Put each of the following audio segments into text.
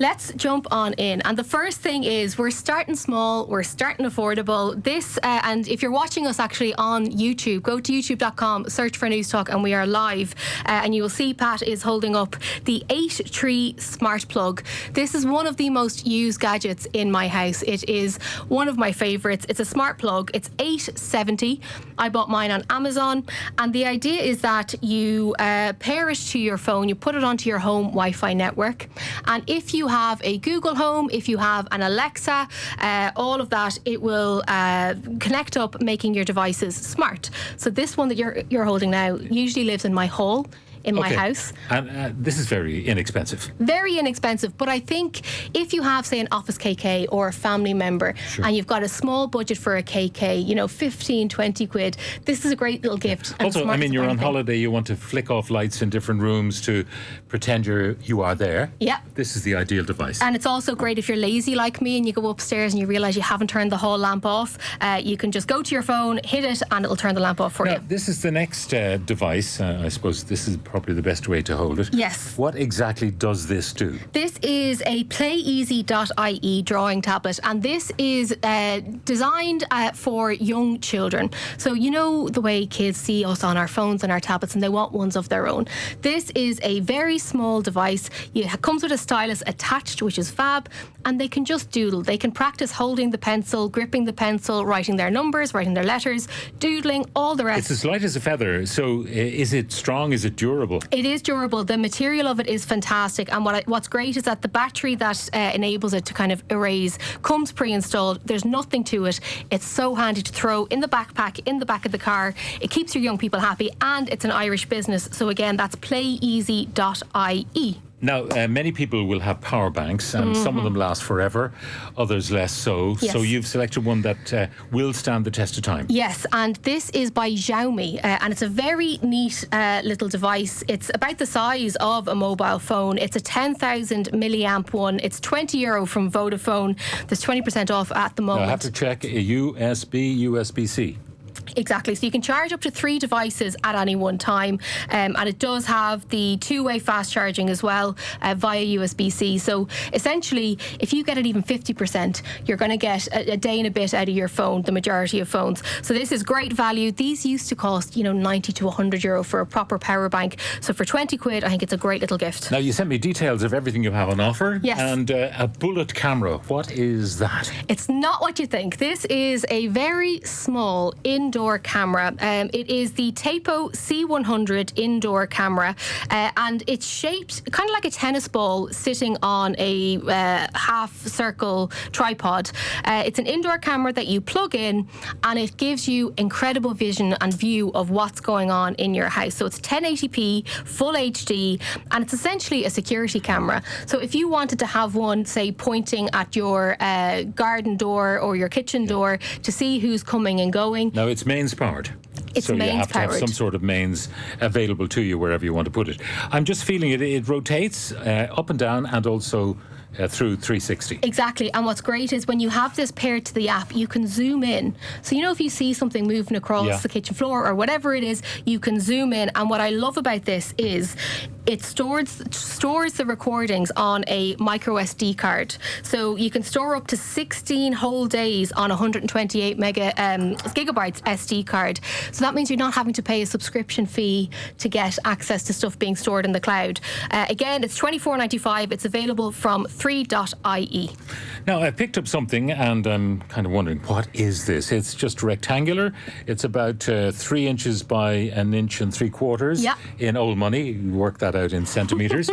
Let's jump on in. And the first thing is we're starting small, we're starting affordable. This, and if you're watching us actually on YouTube, go to youtube.com, search for Newstalk, and we are live. And you will see Pat is holding up the 8-tree smart plug. This is one of the most used gadgets in my house. It is one of my favourites. It's a smart plug. It's $8.70. I bought mine on Amazon. And the idea is that you pair it to your phone, you put it onto your home Wi-Fi network. And if you have a Google Home, if you have an Alexa, all of that, it will connect up, making your devices smart. So this one that you're holding now usually lives in my hall in my house. And this is very inexpensive. Very inexpensive, but I think if you have, say, an office KK or a family member, and you've got a small budget for a KK, you know, 15, 20 quid, this is a great little gift. Also, I mean, you're on holiday, you want to flick off lights in different rooms to pretend you are there. Yeah. This is the ideal device. And it's also great if you're lazy like me and you go upstairs and you realise you haven't turned the hall lamp off. You can just go to your phone, hit it, and it'll turn the lamp off for you. This is the next device. I suppose this is probably the best way to hold it. Yes. What exactly does this do? This is a playeasy.ie drawing tablet, and this is designed for young children. So you know the way kids see us on our phones and our tablets, and they want ones of their own. This is a very small device. It comes with a stylus attached, which is fab, and they can just doodle. They can practice holding the pencil, gripping the pencil, writing their numbers, writing their letters, doodling, all the rest. It's as light as a feather. So is it strong? Is it durable? It is durable. The material of it is fantastic, and what's great is that the battery that enables it to kind of erase comes pre-installed. There's nothing to it. It's so handy to throw in the backpack, in the back of the car. It keeps your young people happy, and it's an Irish business. So again, that's playeasy.ie. Now, many people will have power banks, and some of them last forever, others less so. Yes. So you've selected one that will stand the test of time. Yes, and this is by Xiaomi, and it's a very neat little device. It's about the size of a mobile phone. It's a 10,000 milliamp one. It's €20 from Vodafone. There's 20% off at the moment. Now, I have to check a USB, USB-C. Exactly. So you can charge up to 3 devices at any one time. And it does have the 2-way fast charging as well via USB-C. So essentially, if you get it even 50%, you're going to get a day and a bit out of your phone, the majority of phones. So this is great value. These used to cost, €90 to €100 for a proper power bank. So for 20 quid, I think it's a great little gift. Now, you sent me details of everything you have on offer. Yes. And a bullet camera. What is that? It's not what you think. This is a very small indoor camera. It is the Tapo C100 indoor camera, and it's shaped kind of like a tennis ball sitting on a half-circle tripod. It's an indoor camera that you plug in, and it gives you incredible vision and view of what's going on in your house. So it's 1080p, full HD, and it's essentially a security camera. So if you wanted to have one, say, pointing at your garden door or your kitchen door to see who's coming and going. Now, it's mains powered. It's so mains you have to have powered. some sort of mains available to you wherever you want to put it. I'm just feeling it. It rotates up and down, and also through 360. Exactly. And what's great is when you have this paired to the app, you can zoom in. So if you see something moving across the kitchen floor or whatever it is, you can zoom in. And what I love about this is it stores the recordings on a micro SD card. So you can store up to 16 whole days on 128 gigabytes SD card. So that means you're not having to pay a subscription fee to get access to stuff being stored in the cloud. Again, it's $24.95. It's available from 3.ie. Now, I picked up something, and I'm kind of wondering, what is this? It's just rectangular. It's about 3 inches by 1 3/4 in old money. You work that out in centimetres.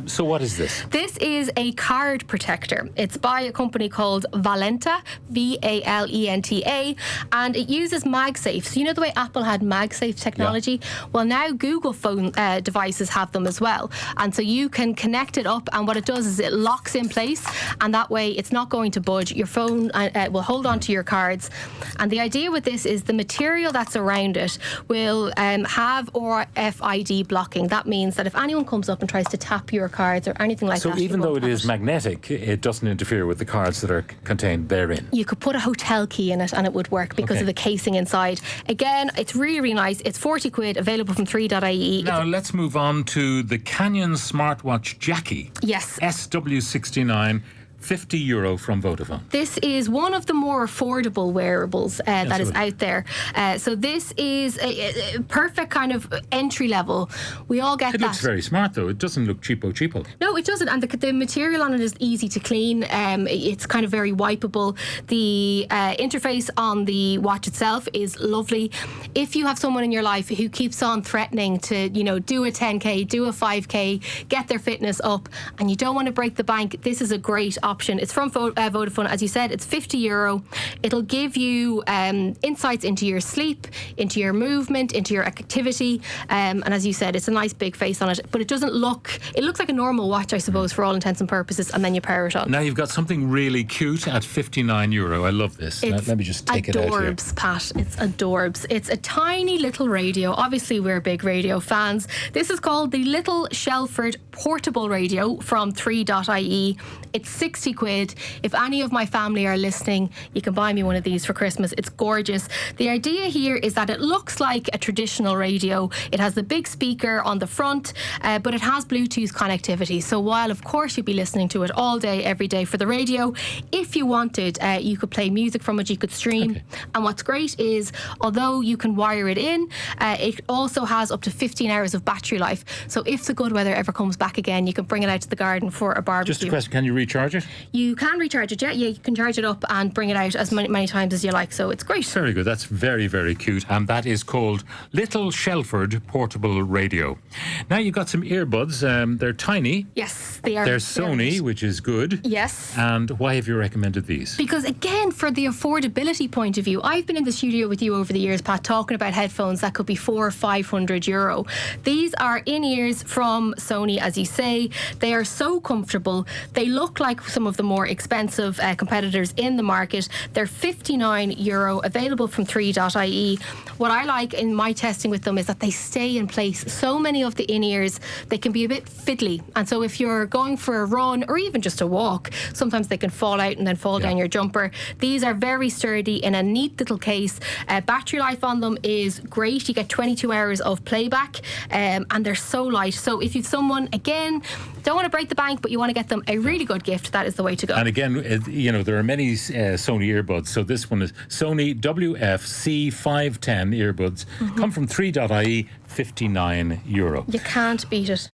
So what is this? This is a card protector. It's by a company called Valenta, VALENTA, and it uses MagSafe. So the way Apple had MagSafe technology? Well, now Google phone devices have them as well. And so you can connect it up, and what it does is it locks in place, and that way it's not going to budge. Your phone will hold on to your cards. And the idea with this is the material that's around it will have RFID blocking. That means that if anyone comes up and tries to tap your cards or anything like that. So even though it is magnetic, it doesn't interfere with the cards that are contained therein. You could put a hotel key in it and it would work because of the casing inside. Again, it's really, really nice. It's 40 quid, available from 3.ie. Now let's move on to the Canyon smartwatch Jackie. Yes. SWC 69. €50 from Vodafone. This is one of the more affordable wearables that is out there. So this is a perfect kind of entry level. We all get that. It looks very smart though. It doesn't look cheapo. No, it doesn't. And the material on it is easy to clean. It's kind of very wipeable. The interface on the watch itself is lovely. If you have someone in your life who keeps on threatening to, do a 10K, do a 5K, get their fitness up, and you don't want to break the bank, this is a great option. It's from Vodafone, as you said. It's €50. It'll give you insights into your sleep, into your movement, into your activity, and as you said, it's a nice big face on it, but it doesn't look, it looks like a normal watch, I suppose, for all intents and purposes, and then you power it on. Now you've got something really cute at €59. I love this. Let me just take it out here. It's adorbs, Pat. It's adorbs. It's a tiny little radio. Obviously, we're big radio fans. This is called the Little Shelford Portable Radio from 3.ie. It's 60 quid. If any of my family are listening, you can buy me one of these for Christmas. It's gorgeous. The idea here is that it looks like a traditional radio. It has the big speaker on the front, but it has Bluetooth connectivity. So while, of course, you'd be listening to it all day, every day for the radio, if you wanted, you could play music from it, you could stream. Okay. And what's great is, although you can wire it in, it also has up to 15 hours of battery life. So if the good weather ever comes back again, you can bring it out to the garden for a barbecue. Just a question, can you recharge it? You can recharge it, yeah. You can charge it up and bring it out as many times as you like, so it's great. Very good. That's very, very cute. And that is called Little Shelford Portable Radio. Now you've got some earbuds. They're tiny. Yes, they are. They're Sony, which is good. Yes. And why have you recommended these? Because, again, for the affordability point of view, I've been in the studio with you over the years, Pat, talking about headphones that could be €400 or €500. These are in-ears from Sony, as you say. They are so comfortable. They look like some of the more expensive competitors in the market. They're €59, available from 3.ie. What I like in my testing with them is that they stay in place. So many of the in-ears, they can be a bit fiddly. And so if you're going for a run or even just a walk, sometimes they can fall out and then fall down your jumper. These are very sturdy in a neat little case. Battery life on them is great. You get 22 hours of playback, and they're so light. So if you've someone, again, don't want to break the bank, but you want to get them a really good gift, that is the way to go. And again, there are many Sony earbuds. So this one is Sony WF-C510 earbuds. Come from 3.ie, €59. You can't beat it.